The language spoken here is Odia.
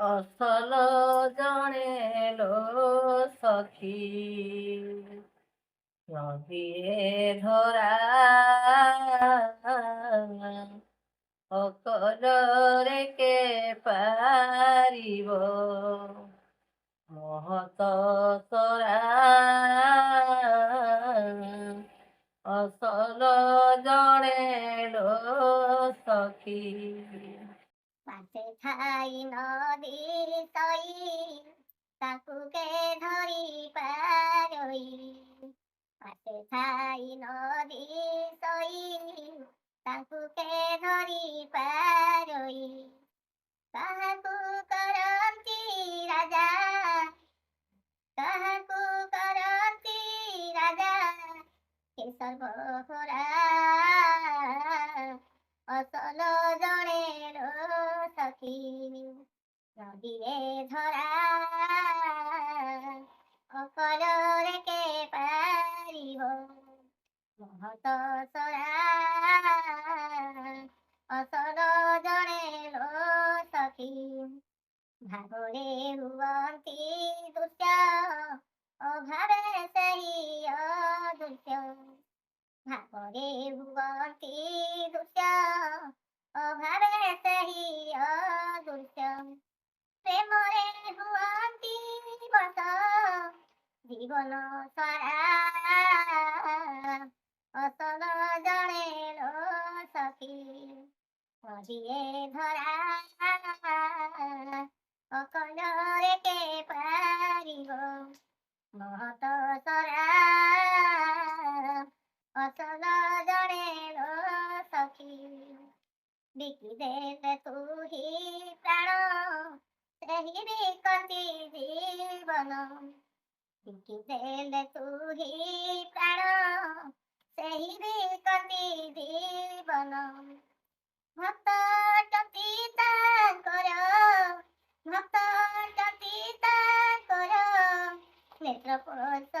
ଅସଲ ଜଣେ ସଖୀ ନଦିଏ ଧରା ଅକଲରେ କେ ପାରିବ ମହତ ତରା ଅସଲ ଜଣେ ସଖୀ ପାଶେ ଥାଇ ନଦୀ ସଇ ତାକୁ କେ ଧରି ପାରଇ। ପାଶେ ଥାଇ ନଦୀ ସଇ ତାକୁ କେ ଧରି ପାରଇ। କାହାକୁ କରନ୍ତି ରାଜା, କାହାକୁ କରନ୍ତି ରାଜା, ଏ ସର୍ବହରା ଅସଲ ଜଣେ ସଖୀ ନଦୀରେ ଧରା ଅକଲରେ କେ ପାରିବ ମହତ ସରା ଅସଲ ଜଣେ ସଖୀ। ଭାବରେ ହୁଅନ୍ତି ଦୃଶ୍ୟ ଅଭାବେ ସେହି ଅଦୃଶ୍ୟ। ଭାବରେ ହୁଅନ୍ତି ଦୃଶ୍ୟ ଅଭାବେ ସେହି ଅଦୃଶ୍ୟ। ପ୍ରେମରେ ହୁଅନ୍ତି ବସ ଜୀବନ ସାରା ଅସଲ ଜଣେ ସଖୀ ନଦୀରେ ଧରା ଅକଲରେ କେ ପାରିବ ମହତ ସରା ଅସଲ ଜଣେ ସଖୀ। ବିକିଦେଲେ ତୁହି ପ୍ରାଣ ସେହି ବିକନ୍ତି ଜୀବନ। ବିକିଦେଲେ ତୁହି ପ୍ରାଣ ସେହି ବିକନ୍ତି ଜୀବନ। ଭକ୍ତ ଅଟନ୍ତି ତାଙ୍କର, ଭକ୍ତ ଅଟନ୍ତି ତାଙ୍କର ନେତ୍ର ପୋଷ